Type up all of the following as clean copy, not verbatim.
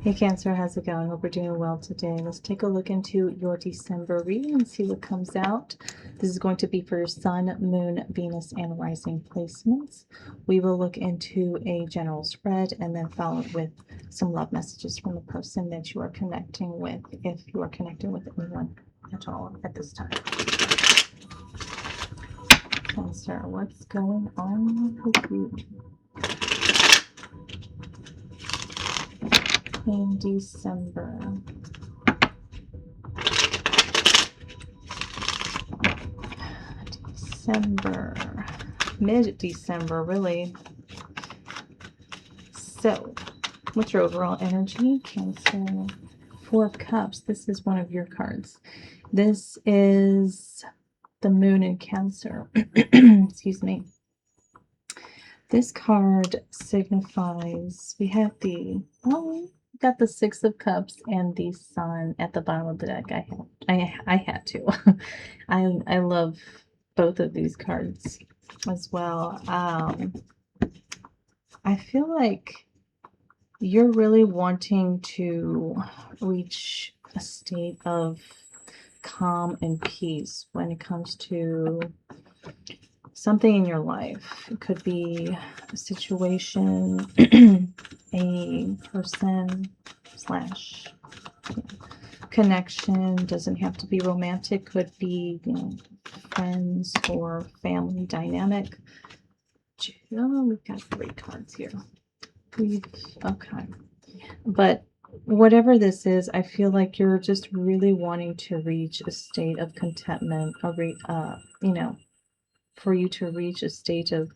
Hey Cancer, how's it going? Hope we're doing well today. Let's take a look into your December reading and see what comes out. This is going to be for your Sun, Moon, Venus, and Rising placements. We will look into a general spread and then follow it with some love messages from the person that you are connecting with, if you are connecting with anyone at all at this time. Cancer, what's going on with you in December? December, mid-December, really. So, what's your overall energy? Cancer, Four of Cups. This is one of your cards. This is the Moon in Cancer. Excuse me. This card signifies, we have the, well, we got the Six of Cups and the Sun at the bottom of the deck. I had to. I love both of these cards as well. I feel like you're really wanting to reach a state of calm and peace when it comes to something in your life. It could be a situation, a person slash connection. Doesn't have to be romantic. Could be, friends or family dynamic. Oh, we've got 3 cards here. Okay. But whatever this is, I feel like you're just really wanting to reach a state of contentment, for you to reach a state of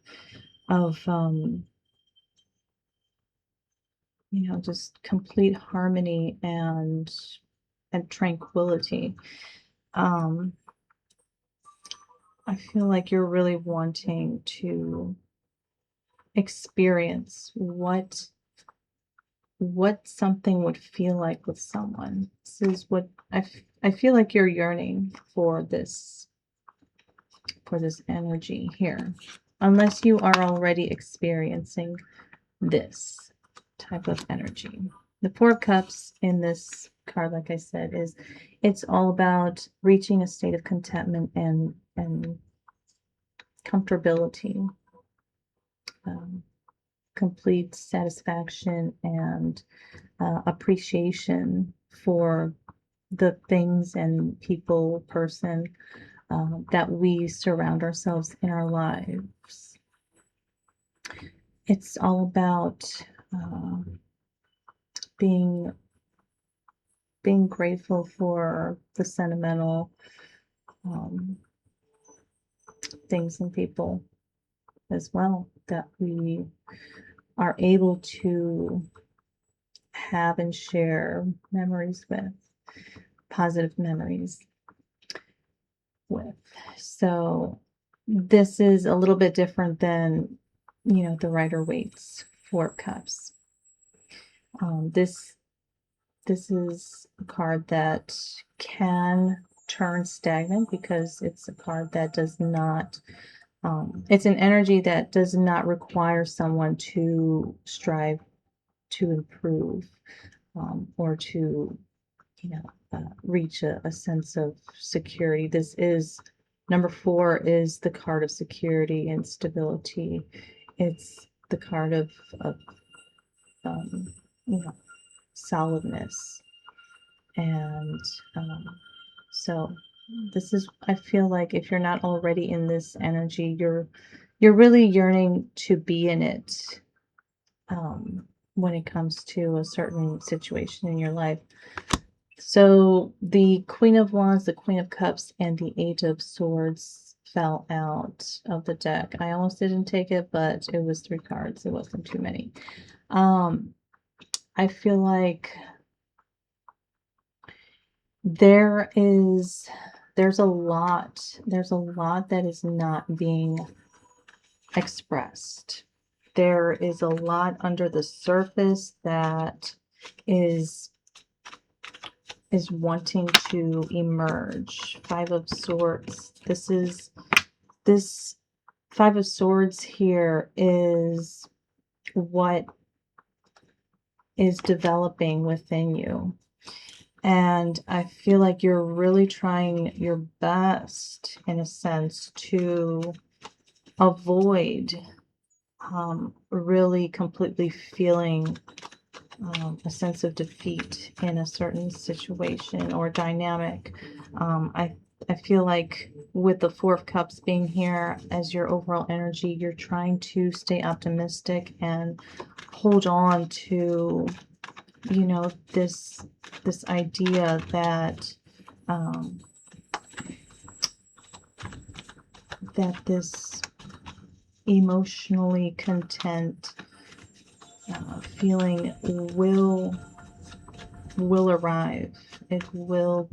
just complete harmony and tranquility. I feel like you're really wanting to experience what something would feel like with someone. This is what I feel like you're yearning for this energy here, unless you are already experiencing this type of energy. The Four of Cups in this card, like I said, it's all about reaching a state of contentment and comfortability, complete satisfaction and appreciation for the things and people, person that we surround ourselves in our lives. It's all about being grateful for the sentimental things and people as well that we are able to have and share memories with, positive memories with. So this is a little bit different than, the Rider-Waite's Four of Cups. This is a card that can turn stagnant because it's a card that does not, it's an energy that does not require someone to strive to improve or to, reach a sense of security. This is, number 4 is the card of security and stability. It's the card of solidness. And so this is, I feel like if you're not already in this energy, you're really yearning to be in it when it comes to a certain situation in your life. So the Queen of Wands, the Queen of Cups, and the Eight of Swords fell out of the deck. I almost didn't take it, but it was 3 cards. It wasn't too many. I feel like there's a lot that is not being expressed. There is a lot under the surface that is wanting to emerge. 5 of Swords. This 5 of Swords here is what is developing within you. And I feel like you're really trying your best, in a sense, to avoid really completely feeling a sense of defeat in a certain situation or dynamic. I feel like with the Four of Cups being here as your overall energy, you're trying to stay optimistic and hold on to, you know, this idea that that this emotionally content feeling will arrive. It will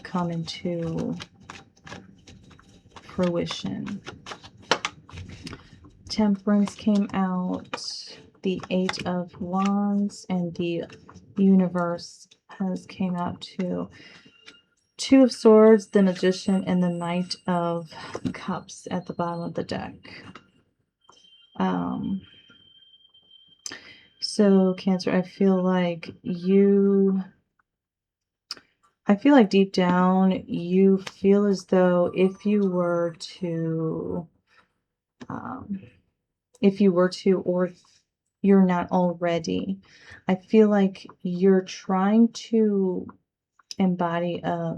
come into fruition. Temperance came out, the Eight of Wands, and the Universe has came out too. Two of Swords, the Magician, and the Knight of Cups at the bottom of the deck. So Cancer, I feel like deep down you feel as though if you were to, or if you're not already, I feel like you're trying to embody a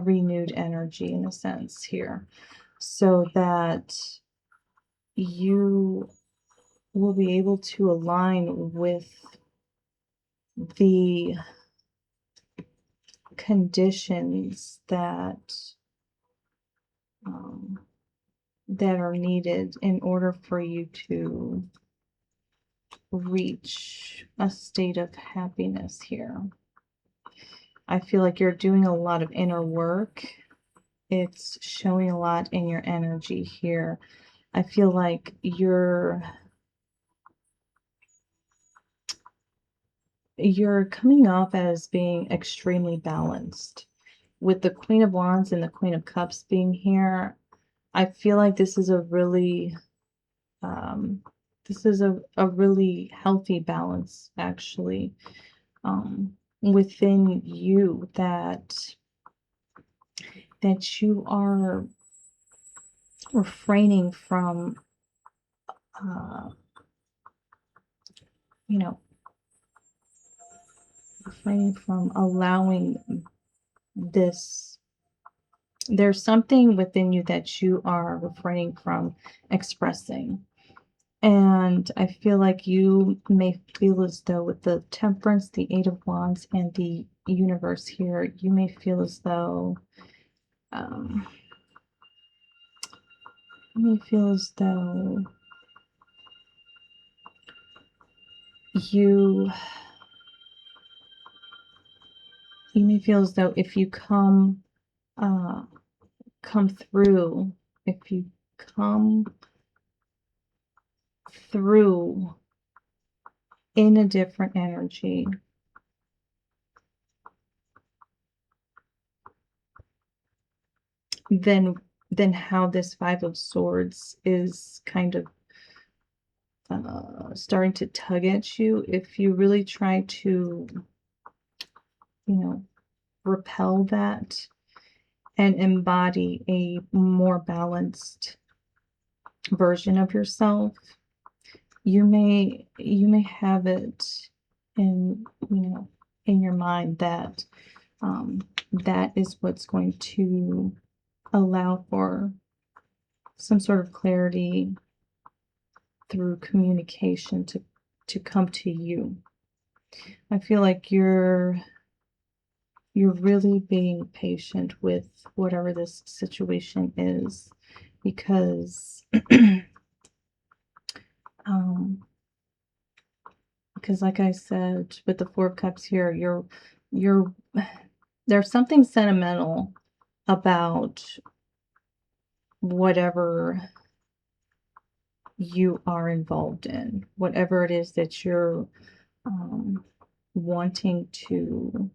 renewed energy, in a sense, here, so that you will be able to align with the conditions that that are needed in order for you to reach a state of happiness here. I feel like you're doing a lot of inner work. It's showing a lot in your energy here. I feel like you're coming off as being extremely balanced. With the Queen of Wands and the Queen of Cups being here, I feel like this is a really really healthy balance, actually, within you, that you are refraining from, you know, refraining from allowing this. There's something within you that you are refraining from expressing. And I feel like you may feel as though with the Temperance, the Eight of Wands, and the Universe here, you may feel as though you may feel as though if you come through, if you come through in a different energy, then how this Five of Swords is kind of starting to tug at you. If you really try to, repel that and embody a more balanced version of yourself, you may have it in your mind that that is what's going to allow for some sort of clarity through communication to come to you. I feel like you're really being patient with whatever this situation is, because because like I said, with the Four of Cups here, you're there's something sentimental about whatever you are involved in, whatever it is that you're wanting to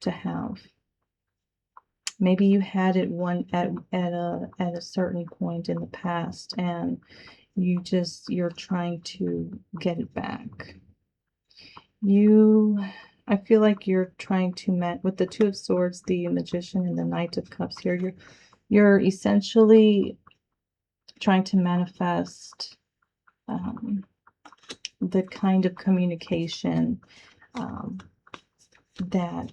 have. Maybe you had it at a certain point in the past, and you're trying to get it back. I feel like you're trying to with the Two of Swords, the Magician, and the Knight of Cups here. You're essentially trying to manifest the kind of communication that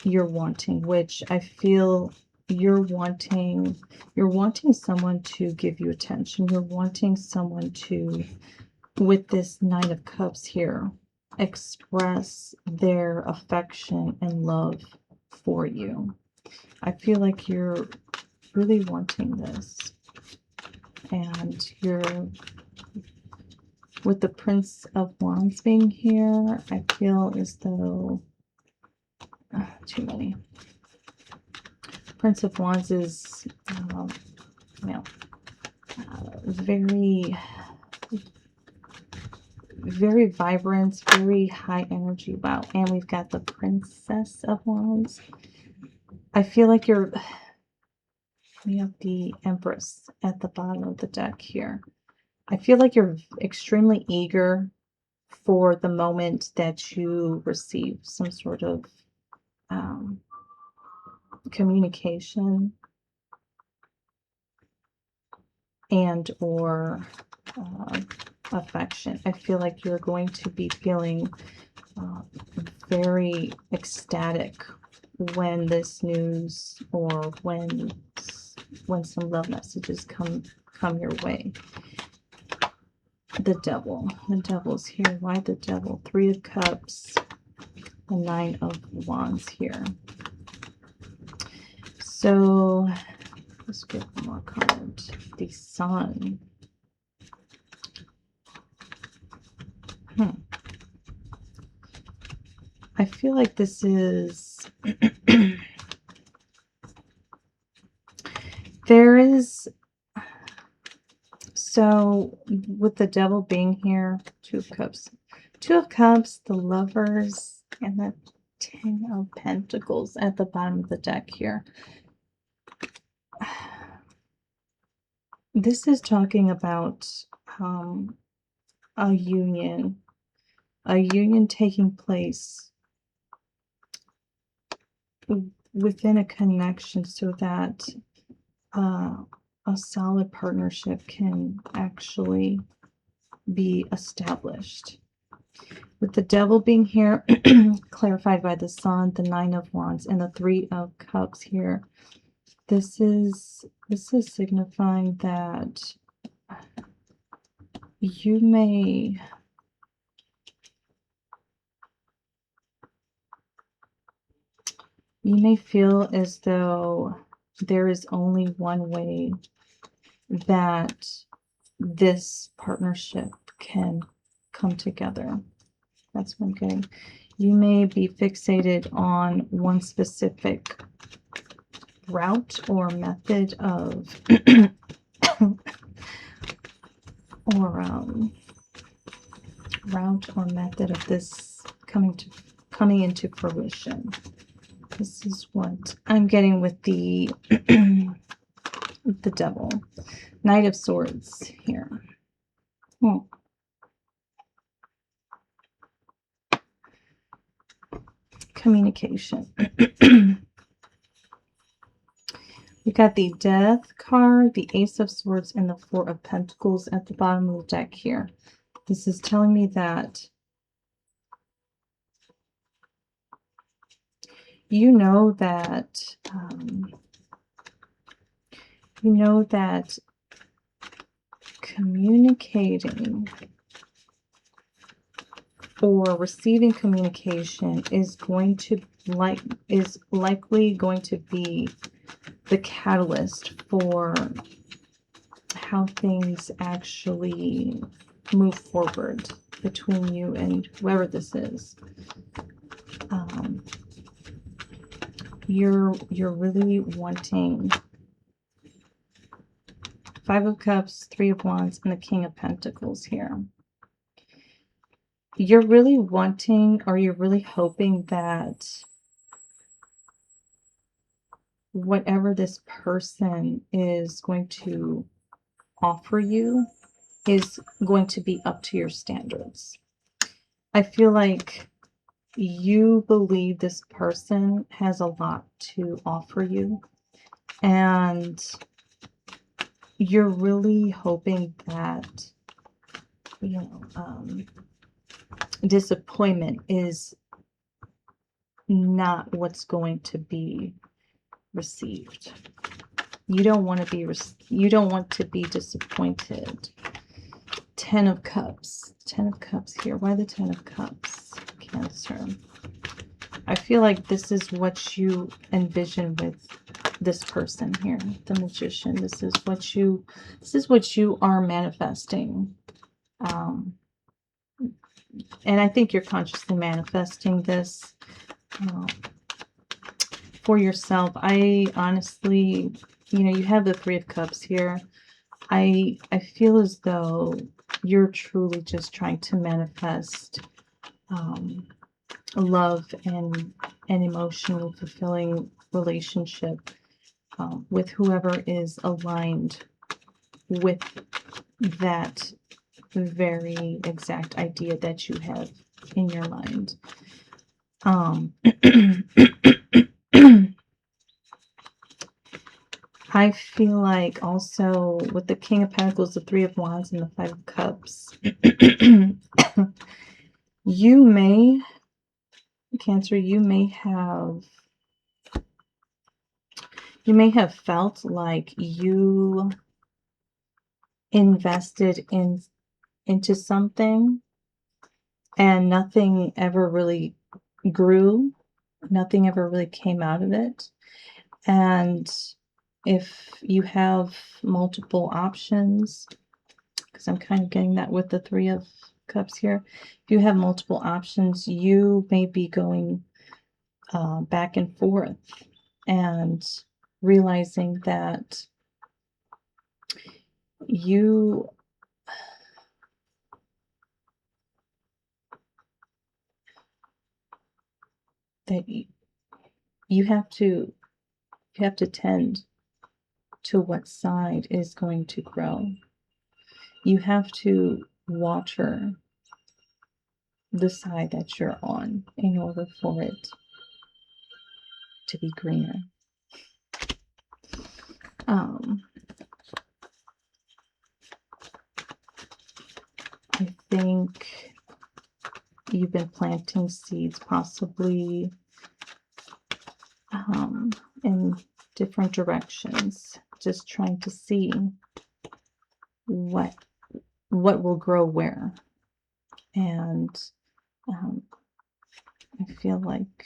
you're wanting, which I feel you're wanting someone to give you attention. You're wanting someone to, with this Nine of Cups here, express their affection and love for you. I feel like you're really wanting this, and you're, with the Prince of Wands being here, I feel as though too many. Prince of Wands is very, very vibrant, very high energy. Wow. And we've got the Princess of Wands. I feel like we have the Empress at the bottom of the deck here. I feel like you're extremely eager for the moment that you receive some sort of communication and or affection. I feel like you're going to be feeling very ecstatic when this news, or when some love messages come your way. The devil's here. Why the devil? Three of Cups, the Nine of Wands here. So let's get one more card. The Sun. I feel like this is so with the devil being here, Two of Cups, the Lovers, and the Ten of Pentacles at the bottom of the deck here. This is talking about a union taking place within a connection, so that a solid partnership can actually be established. With the devil being here, clarified by the Sun, the Nine of Wands, and the Three of Cups here, this is signifying that you may feel as though there is only one way that this partnership can come together. That's what I'm getting. You may be fixated on one specific route or method of this coming into fruition. This is what I'm getting with the the devil. Knight of Swords here. Communication. We got the Death card, the Ace of Swords, and the Four of Pentacles at the bottom of the deck here. This is telling me that you know that communicating or receiving communication is likely going to be the catalyst for how things actually move forward between you and whoever this is. You're really wanting Five of Cups, Three of Wands, and the King of Pentacles here. You're really wanting, or you're really hoping that whatever this person is going to offer you is going to be up to your standards. I feel like you believe this person has a lot to offer you, and you're really hoping that, you know, disappointment is not what's going to be received. You don't want to be disappointed. 10 of Cups. 10 of Cups here. Why the 10 of Cups? Cancer. I feel like this is what you envision with this person here, the Magician. This is what you are manifesting. And I think you're consciously manifesting this for yourself. I honestly, you have the Three of Cups here. I feel as though you're truly just trying to manifest love and an emotionally fulfilling relationship with whoever is aligned with that very exact idea that you have in your mind. I feel like also with the King of Pentacles, the Three of Wands, and the Five of Cups, you may, Cancer, you may have felt like you invested into something and nothing ever really grew, nothing ever really came out of it. And if you have multiple options, because I'm kind of getting that with the Three of Cups here, if you have multiple options, you may be going back and forth and realizing that you have to tend to what side is going to grow. You have to water the side that you're on in order for it to be greener. I think you've been planting seeds possibly in different directions, just trying to see what will grow where. And I feel like,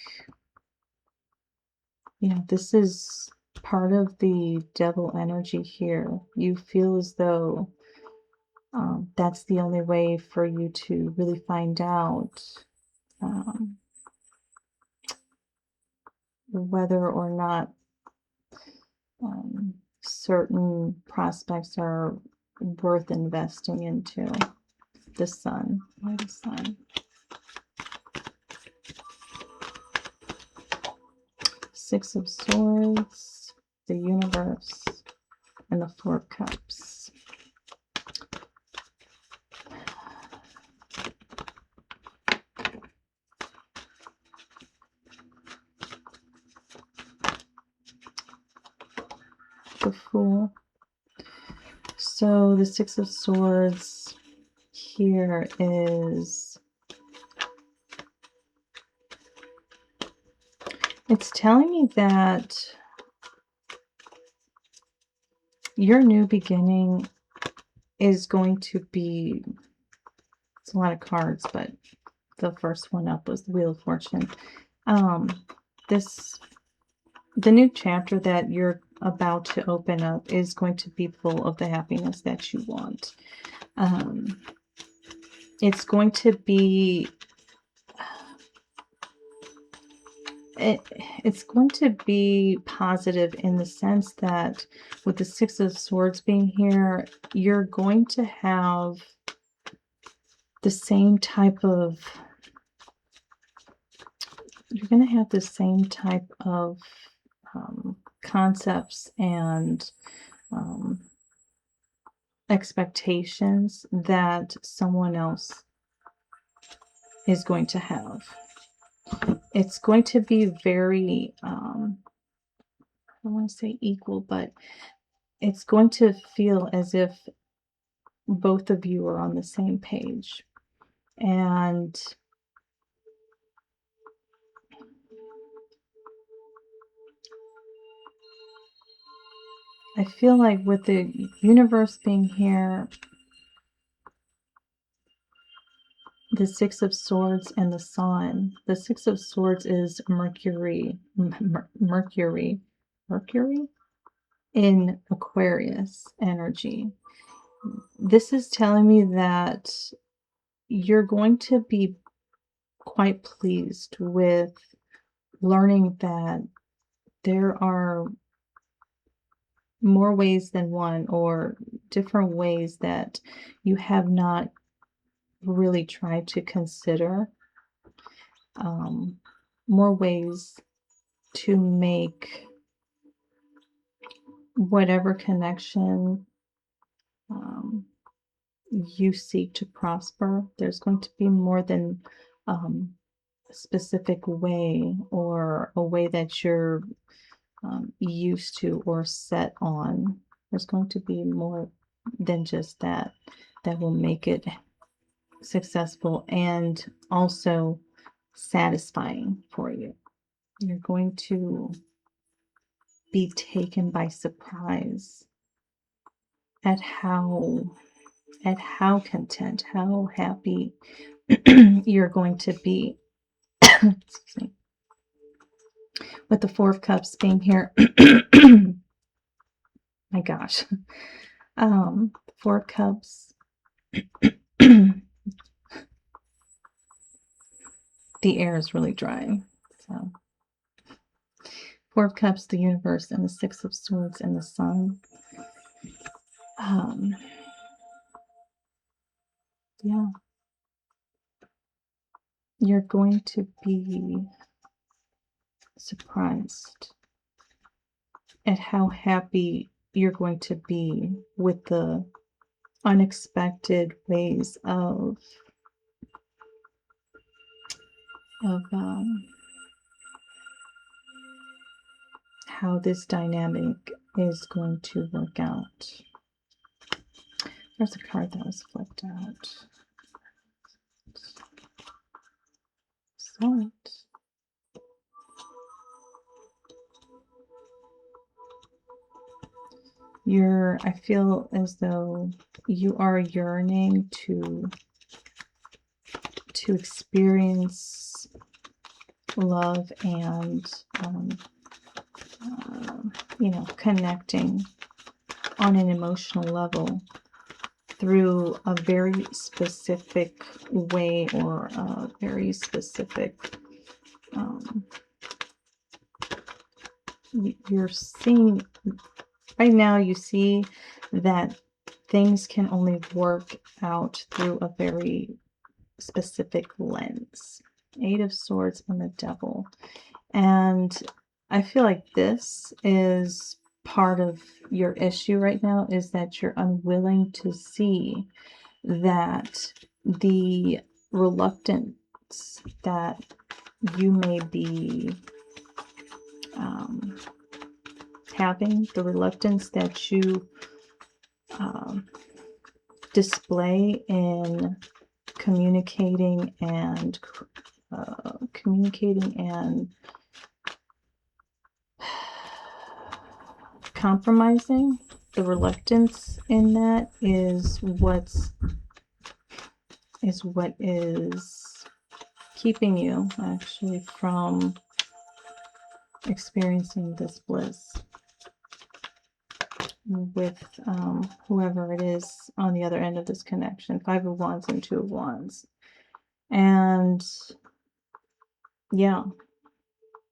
this is part of the devil energy here. You feel as though that's the only way for you to really find out whether or not certain prospects are worth investing into. The Sun. Why the Sun? Six of Swords, the Universe, and the Four of Cups. The Fool. So the Six of Swords here is, it's telling me that your new beginning is going to be, it's a lot of cards, but the first one up was the Wheel of Fortune. The new chapter that you're about to open up is going to be full of the happiness that you want. It's going to be, it's going to be positive in the sense that with the Six of Swords being here, you're going to have the same type of, concepts and expectations that someone else is going to have. It's going to be very, I don't want to say equal, but it's going to feel as if both of you are on the same page. And I feel like with the universe being here, the Six of Swords and the Sun. The Six of Swords is Mercury in Aquarius energy. This is telling me that you're going to be quite pleased with learning that there are more ways than one, or different ways that you have not really tried to consider, more ways to make whatever connection you seek to prosper. There's going to be more than a specific way, or a way that you're used to or set on. There's going to be more than just that will make it successful and also satisfying for you. You're going to be taken by surprise at how content, how happy you're going to be. Excuse me. With the Four of Cups being here, my gosh, Four of Cups, the air is really dry. So, Four of Cups, the universe, and the Six of Swords and the Sun. Yeah, you're going to be surprised at how happy you're going to be with the unexpected ways of how this dynamic is going to work out. There's a card that was flipped out. So I feel as though you are yearning to experience love and connecting on an emotional level through a very specific way, or a very specific you're seeing right now. You see that things can only work out through a very specific lens. Eight of Swords and the Devil. And I feel like this is part of your issue right now, is that you're unwilling to see that the reluctance that you may be having, the reluctance that you display in communicating and compromising, the reluctance in that is what is keeping you actually from experiencing this bliss with whoever it is on the other end of this connection. Five of Wands and Two of Wands. And yeah,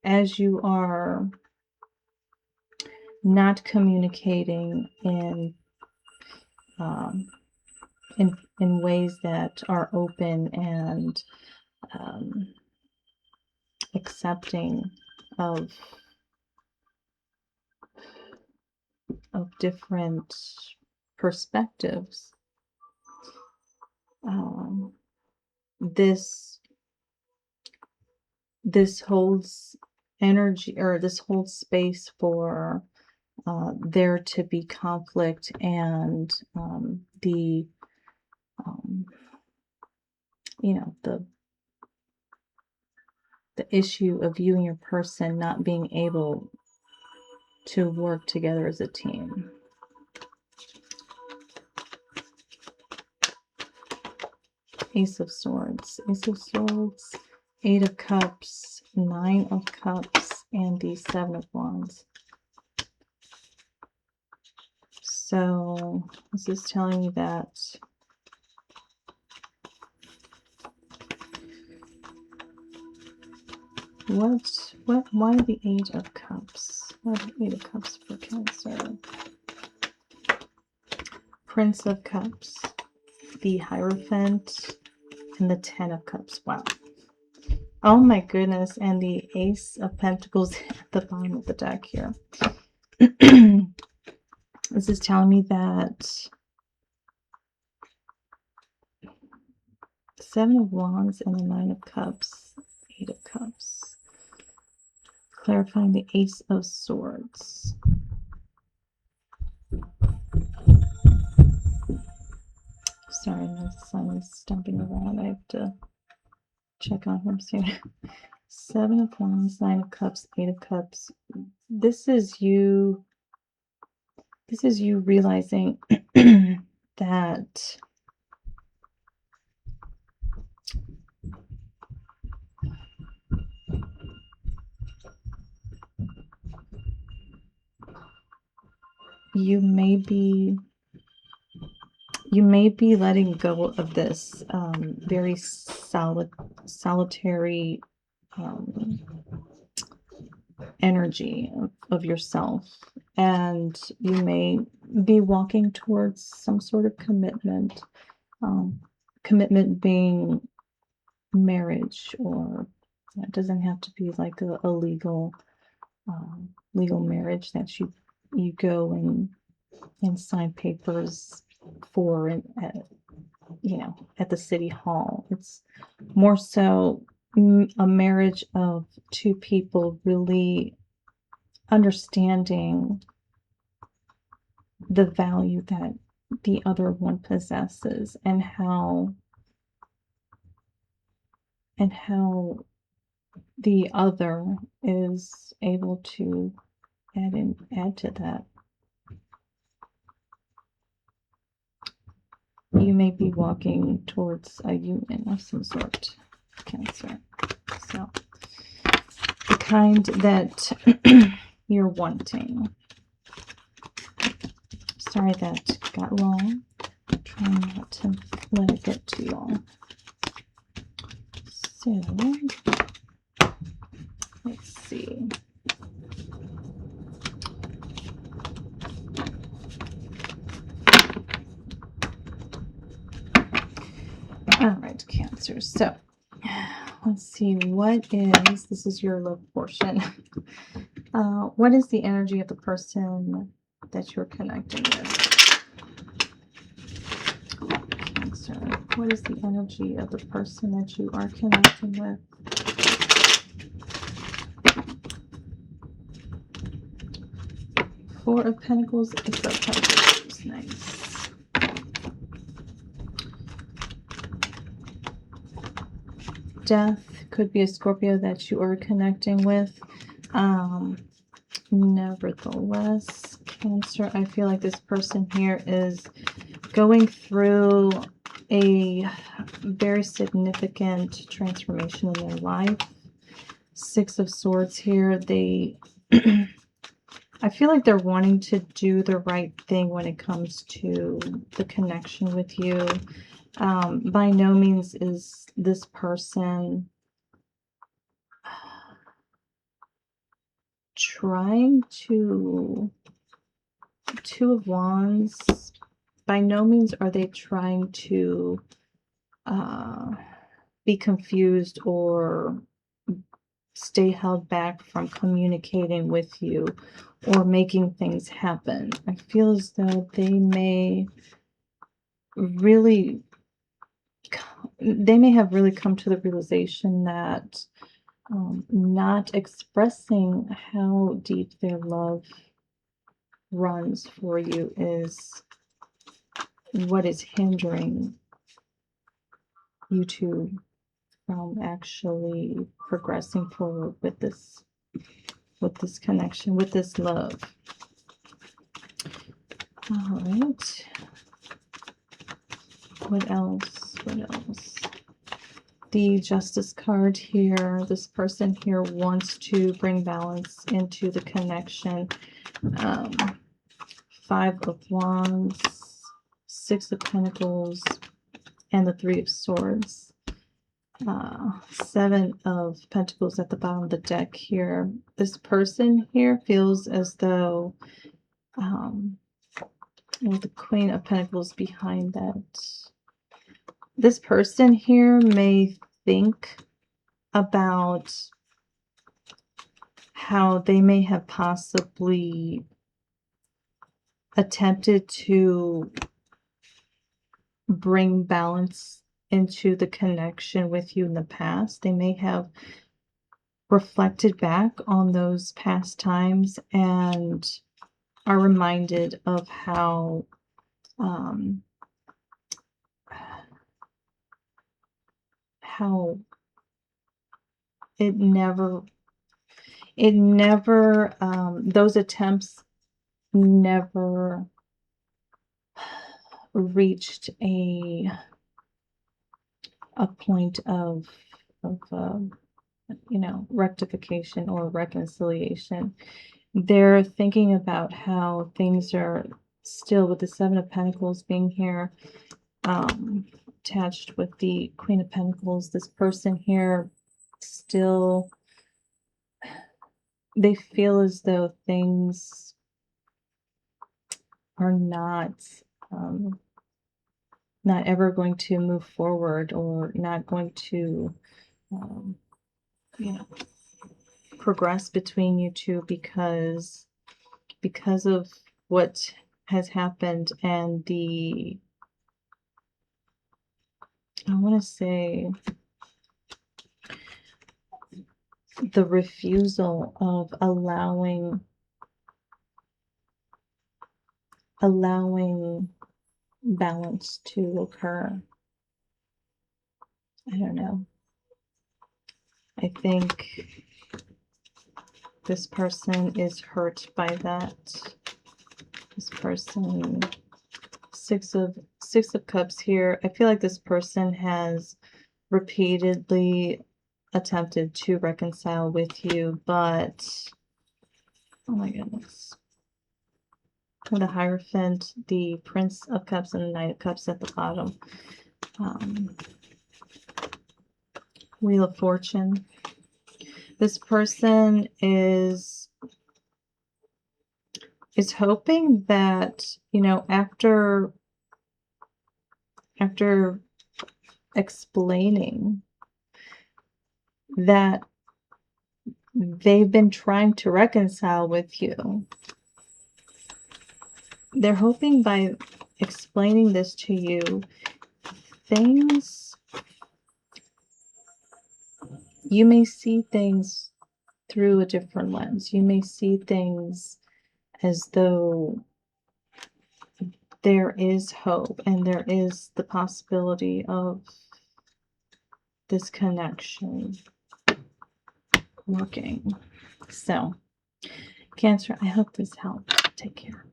as you are not communicating in ways that are open and accepting of of different perspectives. This holds energy, or this holds space for there to be conflict, and the you know, the issue of you and your person not being able to work together as a team. Ace of Swords, Eight of Cups, Nine of Cups, and the Seven of Wands. So this is telling me that why the Eight of Cups? Why the Eight of Cups for Cancer? Prince of Cups, the Hierophant, and the Ten of Cups. Wow. Oh my goodness, and the Ace of Pentacles at the bottom of the deck here. This is telling me that Seven of Wands and the Nine of Cups, Eight of Cups. Clarifying the Ace of Swords. Sorry, my son is stomping around. I have to check on him soon. Seven of Wands, Nine of Cups, Eight of Cups. This is you realizing that you may be letting go of this very solitary energy of yourself, and you may be walking towards some sort of commitment. Commitment being marriage, or it doesn't have to be like a legal marriage that you go and sign papers for at the city hall. It's more so a marriage of two people really understanding the value that the other one possesses, and how the other is able to add to that. You may be walking towards a union of some sort, Cancer. So the kind that you're wanting. Sorry that got long. I'm trying not to let it get too long. So let's see. All right, Cancer. So let's see, this is your love portion. What is the energy of the person that you're connecting with? Cancer. What is the energy of the person that you are connecting with? Four of Pentacles, Ace of Pentacles. Nice. Death could be a Scorpio that you are connecting with. Nevertheless, Cancer, I feel like this person here is going through a very significant transformation in their life. Six of Swords here. I feel like they're wanting to do the right thing when it comes to the connection with you. By no means is this person trying to... Two of Wands. By no means are they trying to be confused or stay held back from communicating with you or making things happen. I feel as though really they may have really come to the realization that not expressing how deep their love runs for you is what is hindering you two from actually progressing forward with this connection, with this love. All right. What else? What else? The Justice card here. This person here wants to bring balance into the connection. 5 of Wands, 6 of Pentacles, and the 3 of Swords. 7 of Pentacles at the bottom of the deck here. This person here feels as though with the Queen of Pentacles behind that, this person here may think about how they may have possibly attempted to bring balance into the connection with you in the past. They may have reflected back on those past times and are reminded of how those attempts never reached a point of rectification or reconciliation. They're thinking about how things are still, with the 7 of Pentacles being here, attached with the Queen of Pentacles. This person here still, they feel as though things are not ever going to move forward, or not going to progress between you two because of what has happened, and I want to say the refusal of allowing balance to occur. I don't know. I think this person is hurt by that. This person, six of Cups here. I feel like this person has repeatedly attempted to reconcile with you, but oh my goodness. The Hierophant, the Prince of Cups, and the Knight of Cups at the bottom. Wheel of Fortune. This person is hoping that, after explaining that they've been trying to reconcile with you, they're hoping by explaining this to you, you may see things through a different lens. You may see things as though there is hope and there is the possibility of this connection working. So, Cancer, I hope this helped. Take care.